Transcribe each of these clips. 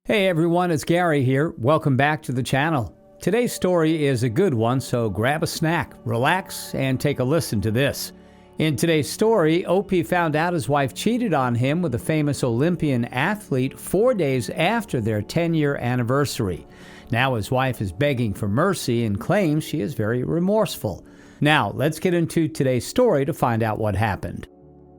Hey everyone, it's Gary here. Welcome back to the channel. Today's story is a good one, so grab a snack, relax, and take a listen to this. In today's story, Opie found out his wife cheated on him with a famous Olympian athlete 4 days after their 10-year anniversary. Now his wife is begging for mercy and claims she is very remorseful. Now, let's get into today's story to find out what happened.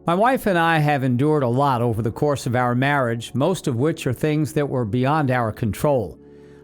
My wife and I have endured a lot over the course of our marriage, most of which are things that were beyond our control.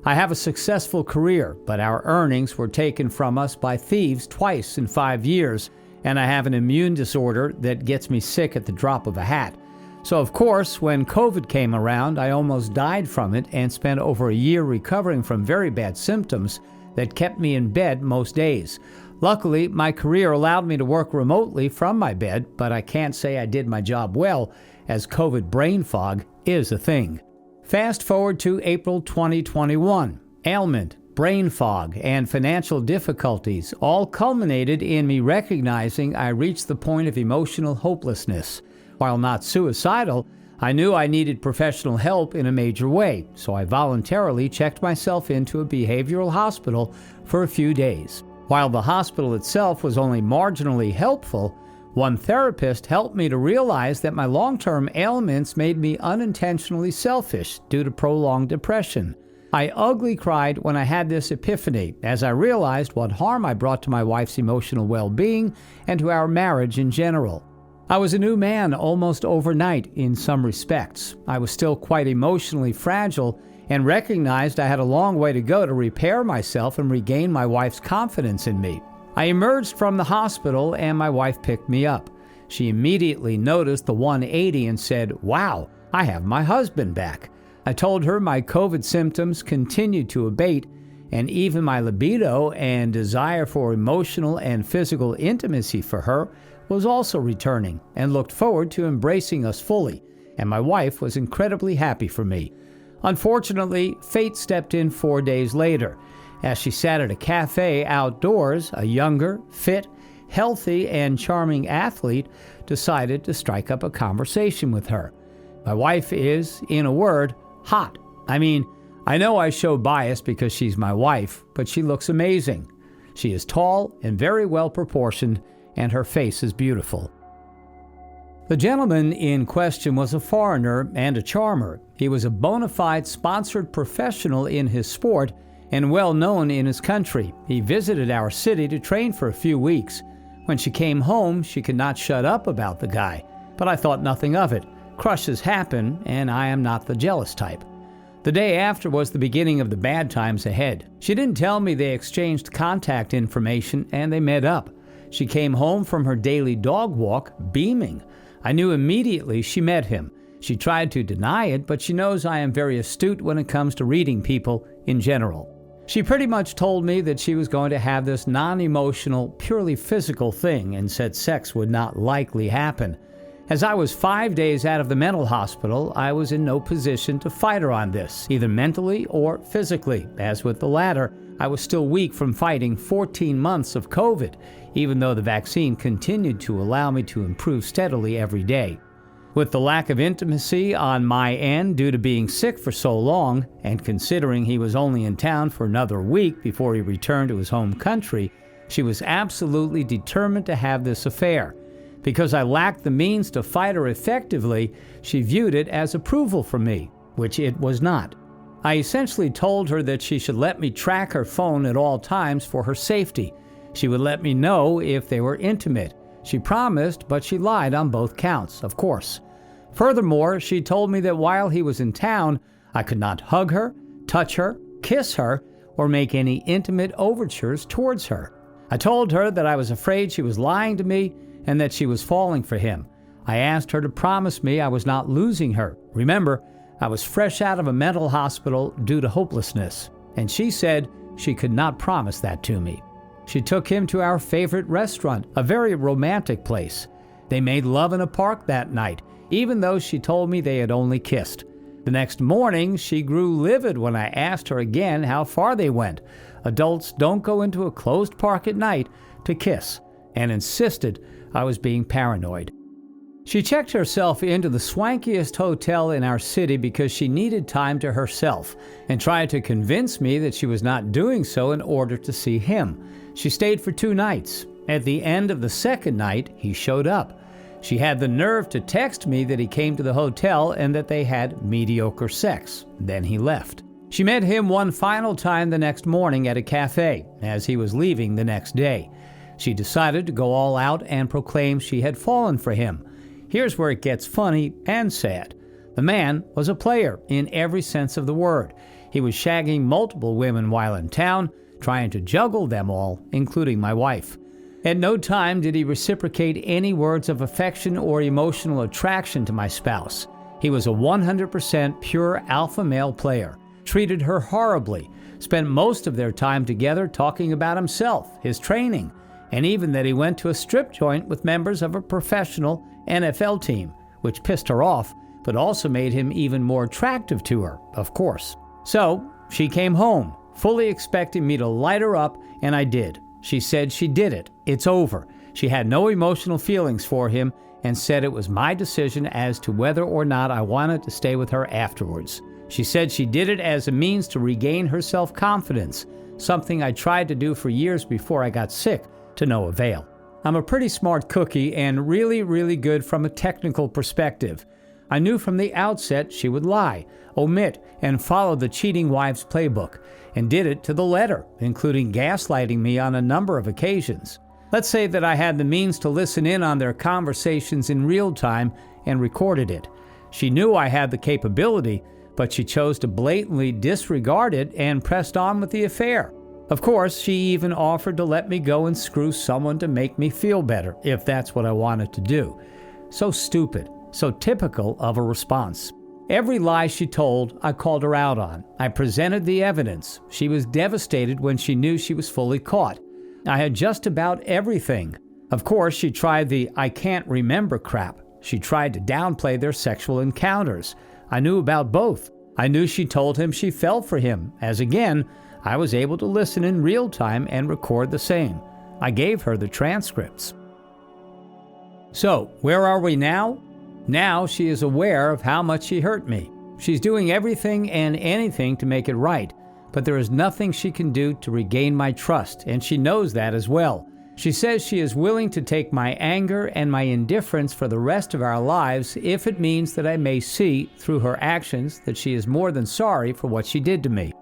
I have a successful career, but our earnings were taken from us by thieves twice in 5 years, and I have an immune disorder that gets me sick at the drop of a hat. So of course, when COVID came around, I almost died from it and spent over a year recovering from very bad symptoms that kept me in bed most days. Luckily, my career allowed me to work remotely from my bed, but I can't say I did my job well, as COVID brain fog is a thing. Fast forward to April 2021. Ailment, brain fog, and financial difficulties all culminated in me recognizing I reached the point of emotional hopelessness. While not suicidal, I knew I needed professional help in a major way, so I voluntarily checked myself into a behavioral hospital for a few days. While the hospital itself was only marginally helpful, one therapist helped me to realize that my long-term ailments made me unintentionally selfish due to prolonged depression. I ugly cried when I had this epiphany, as I realized what harm I brought to my wife's emotional well-being and to our marriage in general. I was a new man almost overnight in some respects. I was still quite emotionally fragile and recognized I had a long way to go to repair myself and regain my wife's confidence in me. I emerged from the hospital and my wife picked me up. She immediately noticed the 180 and said, "Wow, I have my husband back." I told her my COVID symptoms continued to abate, and even my libido and desire for emotional and physical intimacy for her was also returning, and looked forward to embracing us fully, and my wife was incredibly happy for me. Unfortunately, fate stepped in 4 days later. As she sat at a cafe outdoors, a younger, fit, healthy, and charming athlete decided to strike up a conversation with her. My wife is, in a word, hot. I mean, I know I show bias because she's my wife, but she looks amazing. She is tall and very well proportioned, and her face is beautiful. The gentleman in question was a foreigner and a charmer. He was a bona fide sponsored professional in his sport and well known in his country. He visited our city to train for a few weeks. When she came home, she could not shut up about the guy, but I thought nothing of it. Crushes happen, and I am not the jealous type. The day after was the beginning of the bad times ahead. She didn't tell me they exchanged contact information and they met up. She came home from her daily dog walk beaming. I knew immediately she met him. She tried to deny it, but she knows I am very astute when it comes to reading people in general. She pretty much told me that she was going to have this non-emotional, purely physical thing and said sex would not likely happen. As I was 5 days out of the mental hospital, I was in no position to fight her on this, either mentally or physically. As with the latter, I was still weak from fighting 14 months of COVID, even though the vaccine continued to allow me to improve steadily every day. With the lack of intimacy on my end due to being sick for so long, and considering he was only in town for another week before he returned to his home country, she was absolutely determined to have this affair. Because I lacked the means to fight her effectively, she viewed it as approval from me, which it was not. I essentially told her that she should let me track her phone at all times for her safety. She would let me know if they were intimate. She promised, but she lied on both counts, of course. Furthermore, she told me that while he was in town, I could not hug her, touch her, kiss her, or make any intimate overtures towards her. I told her that I was afraid she was lying to me and that she was falling for him. I asked her to promise me I was not losing her. Remember, I was fresh out of a mental hospital due to hopelessness, and she said she could not promise that to me. She took him to our favorite restaurant, a very romantic place. They made love in a park that night, even though she told me they had only kissed. The next morning, she grew livid when I asked her again how far they went. Adults don't go into a closed park at night to kiss, and insisted I was being paranoid. She checked herself into the swankiest hotel in our city because she needed time to herself and tried to convince me that she was not doing so in order to see him. She stayed for 2 nights. At the end of the second night, he showed up. She had the nerve to text me that he came to the hotel and that they had mediocre sex. Then he left. She met him one final time the next morning at a cafe as he was leaving the next day. She decided to go all out and proclaim she had fallen for him. Here's where it gets funny and sad. The man was a player in every sense of the word. He was shagging multiple women while in town, trying to juggle them all, including my wife. At no time did he reciprocate any words of affection or emotional attraction to my spouse. He was a 100% pure alpha male player, treated her horribly, spent most of their time together talking about himself, his training, and even that he went to a strip joint with members of a professional NFL team, which pissed her off, but also made him even more attractive to her, of course. So she came home, fully expecting me to light her up, and I did. She said she did it. It's over. She had no emotional feelings for him and said it was my decision as to whether or not I wanted to stay with her afterwards. She said she did it as a means to regain her self-confidence, something I tried to do for years before I got sick, to no avail. I'm a pretty smart cookie and really, really good from a technical perspective. I knew from the outset she would lie, omit, and follow the cheating wife's playbook, and did it to the letter, including gaslighting me on a number of occasions. Let's say that I had the means to listen in on their conversations in real time and recorded it. She knew I had the capability, but she chose to blatantly disregard it and pressed on with the affair. Of course, she even offered to let me go and screw someone to make me feel better, if that's what I wanted to do. So stupid, so typical of a response. Every lie she told, I called her out on. I presented the evidence. She was devastated when she knew she was fully caught. I had just about everything. Of course, she tried the I can't remember crap. She tried to downplay their sexual encounters. I knew about both. I knew she told him she fell for him, as again, I was able to listen in real time and record the same. I gave her the transcripts. So, where are we now? Now she is aware of how much she hurt me. She's doing everything and anything to make it right, but there is nothing she can do to regain my trust, and she knows that as well. She says she is willing to take my anger and my indifference for the rest of our lives if it means that I may see, through her actions, that she is more than sorry for what she did to me.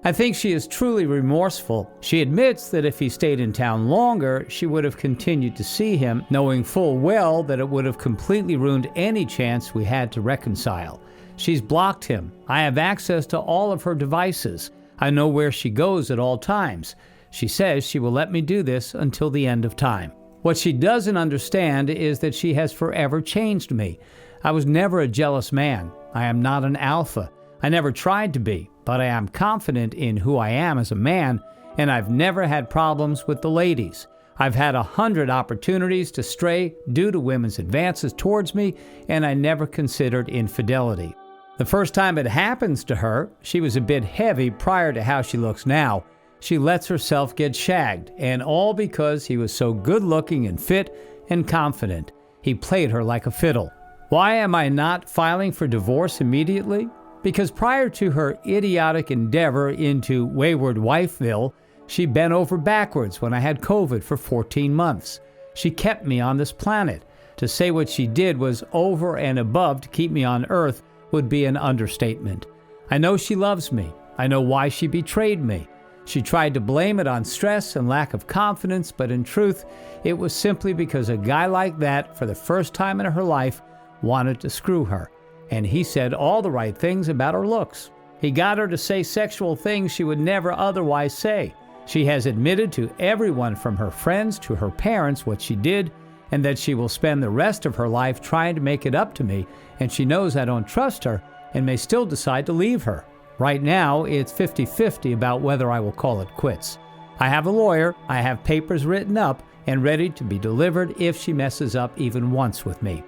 I think she is truly remorseful. She admits that if he stayed in town longer, she would have continued to see him, knowing full well that it would have completely ruined any chance we had to reconcile. She's blocked him. I have access to all of her devices. I know where she goes at all times. She says she will let me do this until the end of time. What she doesn't understand is that she has forever changed me. I was never a jealous man. I am not an alpha. I never tried to be, but I am confident in who I am as a man, and I've never had problems with the ladies. I've had 100 opportunities to stray due to women's advances towards me, and I never considered infidelity. The first time it happens to her, she was a bit heavy prior to how she looks now. She lets herself get shagged, and all because he was so good-looking and fit and confident. He played her like a fiddle. Why am I not filing for divorce immediately? Because prior to her idiotic endeavor into wayward wifeville, she bent over backwards when I had COVID for 14 months. She kept me on this planet. To say what she did was over and above to keep me on Earth would be an understatement. I know she loves me. I know why she betrayed me. She tried to blame it on stress and lack of confidence, but in truth, it was simply because a guy like that, for the first time in her life, wanted to screw her. And he said all the right things about her looks. He got her to say sexual things she would never otherwise say. She has admitted to everyone from her friends to her parents what she did, and that she will spend the rest of her life trying to make it up to me, and she knows I don't trust her and may still decide to leave her. Right now, it's 50-50 about whether I will call it quits. I have a lawyer, I have papers written up and ready to be delivered if she messes up even once with me.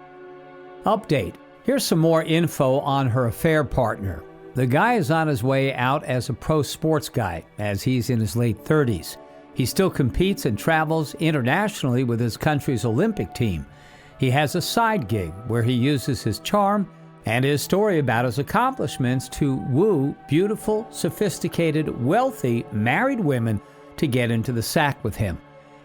Update. Here's some more info on her affair partner. The guy is on his way out as a pro sports guy, as he's in his late 30s. He still competes and travels internationally with his country's Olympic team. He has a side gig where he uses his charm and his story about his accomplishments to woo beautiful, sophisticated, wealthy, married women to get into the sack with him.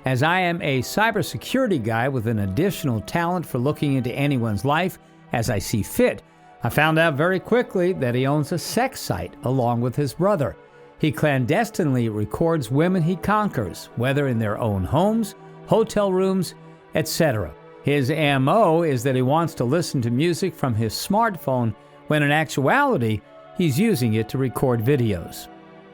As I am a cybersecurity guy with an additional talent for looking into anyone's life as I see fit, I found out very quickly that he owns a sex site along with his brother. He clandestinely records women he conquers, whether in their own homes, hotel rooms, etc. His MO is that he wants to listen to music from his smartphone when in actuality, he's using it to record videos.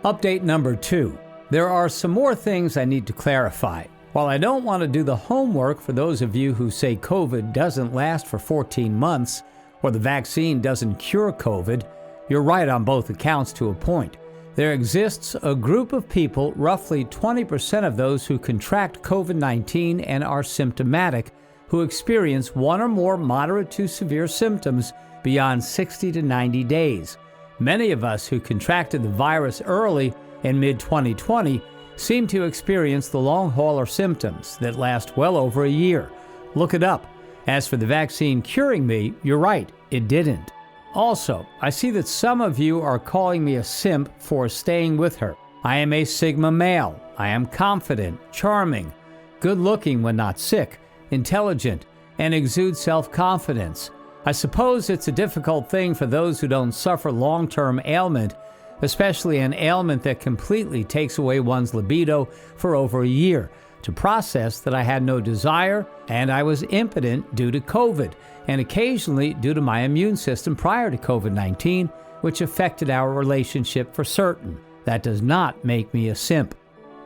Update number 2. There are some more things I need to clarify. While I don't want to do the homework for those of you who say COVID doesn't last for 14 months or the vaccine doesn't cure COVID, you're right on both accounts to a point. There exists a group of people, roughly 20% of those who contract COVID-19 and are symptomatic, who experience one or more moderate to severe symptoms beyond 60 to 90 days. Many of us who contracted the virus early in mid-2020 seem to experience the long hauler symptoms that last well over a year. Look it up. As for the vaccine curing me, you're right, it didn't. Also, I see that some of you are calling me a simp for staying with her. I am a Sigma male. I am confident, charming, good-looking when not sick, intelligent, and exude self-confidence. I suppose it's a difficult thing for those who don't suffer long-term ailment, especially an ailment that completely takes away one's libido for over a year, to process that I had no desire and I was impotent due to COVID, and occasionally due to my immune system prior to COVID-19, which affected our relationship for certain. That does not make me a simp.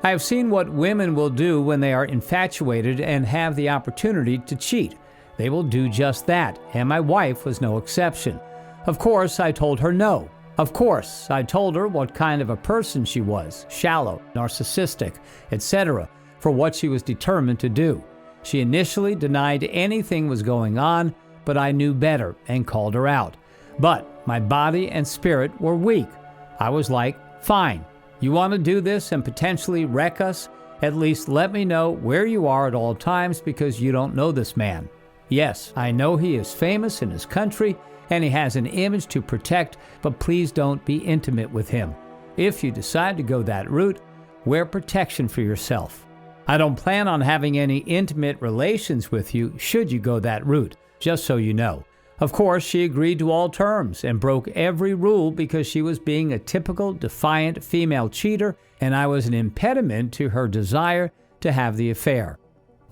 I have seen what women will do when they are infatuated and have the opportunity to cheat. They will do just that, and my wife was no exception. Of course, I told her no. Of course, I told her what kind of a person she was, shallow, narcissistic, etc., for what she was determined to do. She initially denied anything was going on, but I knew better and called her out. But my body and spirit were weak. I was like, fine, you want to do this and potentially wreck us? At least let me know where you are at all times because you don't know this man. Yes, I know he is famous in his country and he has an image to protect, but please don't be intimate with him. If you decide to go that route, wear protection for yourself. I don't plan on having any intimate relations with you should you go that route, just so you know. Of course, she agreed to all terms and broke every rule because she was being a typical defiant female cheater and I was an impediment to her desire to have the affair.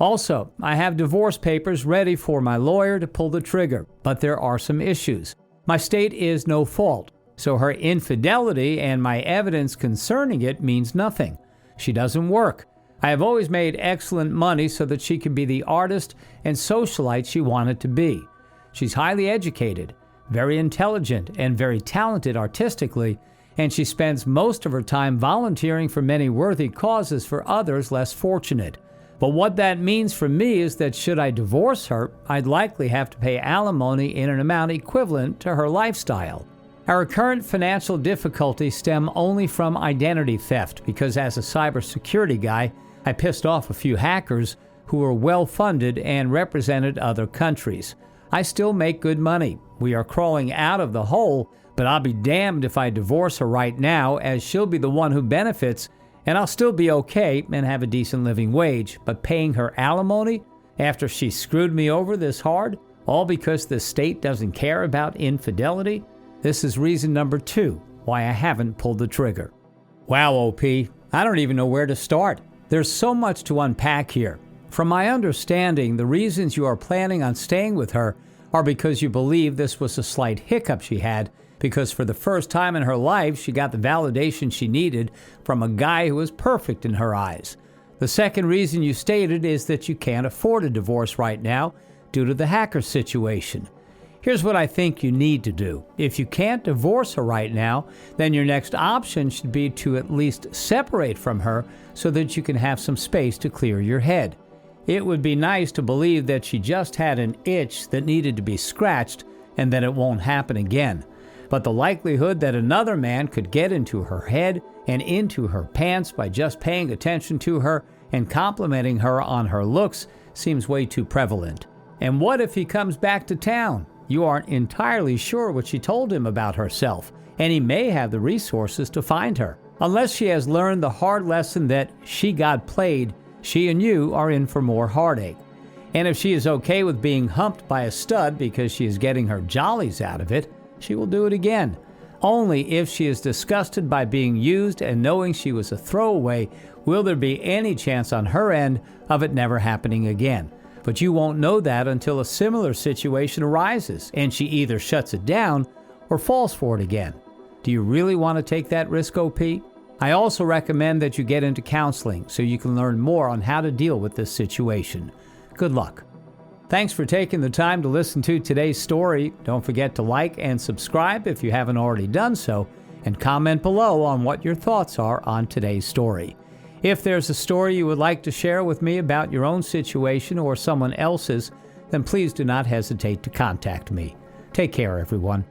Also, I have divorce papers ready for my lawyer to pull the trigger, but there are some issues. My state is no fault, so her infidelity and my evidence concerning it means nothing. She doesn't work. I have always made excellent money so that she could be the artist and socialite she wanted to be. She's highly educated, very intelligent, and very talented artistically, and she spends most of her time volunteering for many worthy causes for others less fortunate. But what that means for me is that should I divorce her, I'd likely have to pay alimony in an amount equivalent to her lifestyle. Our current financial difficulties stem only from identity theft because as a cybersecurity guy, I pissed off a few hackers who were well-funded and represented other countries. I still make good money. We are crawling out of the hole, but I'll be damned if I divorce her right now as she'll be the one who benefits and I'll still be okay and have a decent living wage. But paying her alimony after she screwed me over this hard, all because the state doesn't care about infidelity? This is reason number 2 why I haven't pulled the trigger. Wow, OP, I don't even know where to start. There's so much to unpack here. From my understanding, the reasons you are planning on staying with her are because you believe this was a slight hiccup she had, because for the first time in her life, she got the validation she needed from a guy who was perfect in her eyes. The second reason you stated is that you can't afford a divorce right now due to the hacker situation. Here's what I think you need to do. If you can't divorce her right now, then your next option should be to at least separate from her so that you can have some space to clear your head. It would be nice to believe that she just had an itch that needed to be scratched and that it won't happen again. But the likelihood that another man could get into her head and into her pants by just paying attention to her and complimenting her on her looks seems way too prevalent. And what if he comes back to town? You aren't entirely sure what she told him about herself, and he may have the resources to find her. Unless she has learned the hard lesson that she got played, she and you are in for more heartache. And if she is okay with being humped by a stud because she is getting her jollies out of it, she will do it again. Only if she is disgusted by being used and knowing she was a throwaway will there be any chance on her end of it never happening again. But you won't know that until a similar situation arises and she either shuts it down or falls for it again. Do you really want to take that risk, OP? I also recommend that you get into counseling so you can learn more on how to deal with this situation. Good luck. Thanks for taking the time to listen to today's story. Don't forget to like and subscribe if you haven't already done so, and comment below on what your thoughts are on today's story. If there's a story you would like to share with me about your own situation or someone else's, then please do not hesitate to contact me. Take care, everyone.